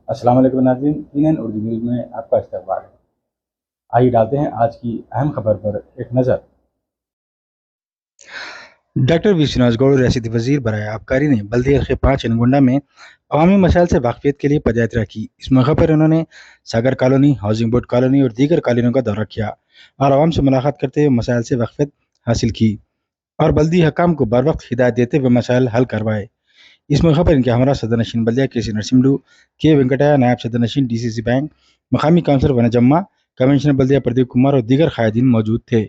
अस्सलाम वालेकुम नाज़रीन, CNN उर्दू न्यूज़ में आपका इस्तकबाल है। आइए डालते हैं आज की अहम खबर पर एक नज़र। डॉ.V.श्रीनिवास गौड़ रियासती वज़ीर बराए आबकारी ने बल्दी हल्के 5 यनुगुंडा में अवामी मसाइल से वाकफियत के लिए पदयात्रा की। इस मौके पर उन्होंने सागर कॉलोनी, हाउसिंग बोर्ड कॉलोनी और दीगर कॉलोनियों का दौरा किया और आवाम से मुलाकात करते हुए मसाइल से वाकफियत हासिल की और बल्दी हकाम को बर वक्त हिदायत देते हुए मसाइल हल करवाए। इस मौके पर इनके हमरा सदर नशीन बल्दिया के नरसिमलू, के वेंकटया, नायब सदर नशीन DCC बैंक, मकामी काउंसलर वनजम्मा, कमिश्नर बल्दिया प्रदीप कुमार और दीगर कायदीन मौजूद थे।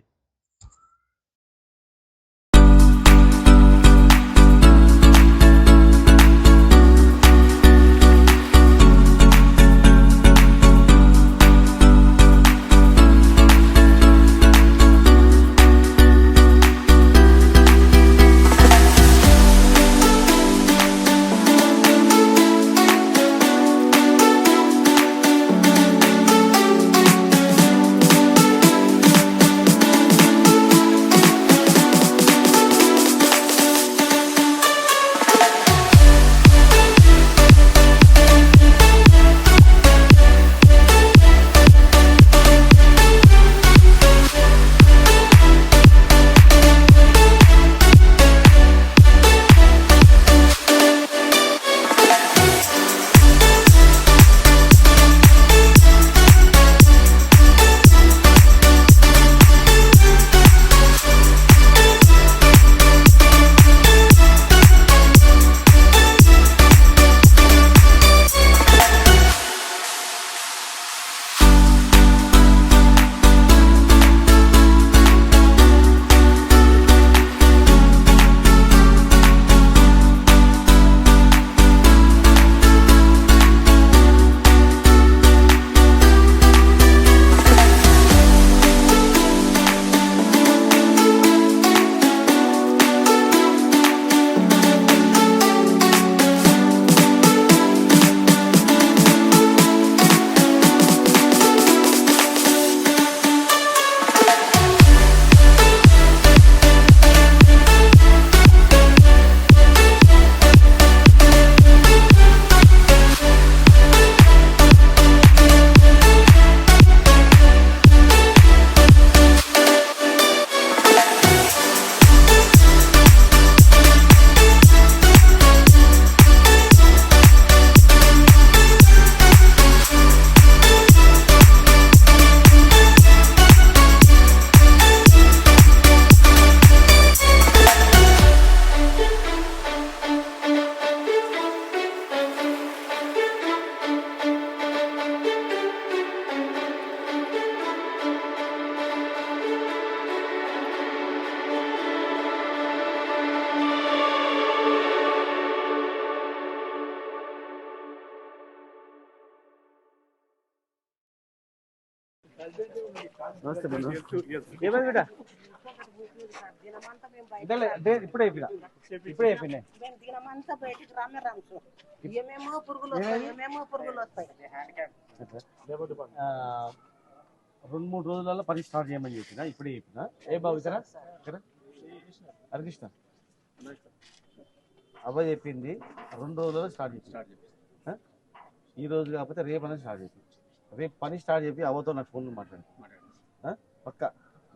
నమస్తే బంధు ఏమైంది బిడ్డ ఇప్పుడే అయిపోయినాయి దినమంతా బయటికి రాము ఏమేమో పురుగులు వస్తాయి 2-3 రోజులలో పని స్టార్ట్ చేయమని చెప్పిన ఇప్పుడే చెప్పిన ఏ బాబు ఇక్కడ హరికృష్ణ అబ్బాయి చెప్పింది 2 రోజులలో స్టార్ట్ ఈ రోజు కాకపోతే రేపు అనేది స్టార్ట్ చేసి రేపు పని స్టార్ట్ చెప్పి అవ్వతో నాకు ఫోన్ మాట్లాడి పక్క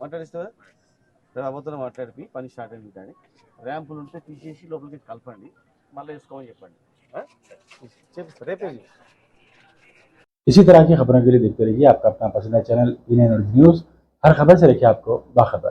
మాట్లాడిస్తావా రేపు అవ్వతో మాట్లాడిపి పని స్టార్ట్ అయింది కానీ ర్యాంపులు ఉంటే తీసేసి లోపలికి కలపండి మళ్ళీ వేసుకోమని చెప్పండి చెప్పిస్తా రేపే। इसी तरह की खबरों के लिए देखते रहिए आपका अपना पसंदीदा चैनल CNN उर्दू न्यूज़। हर खबर से रखिए आपको बाखबर।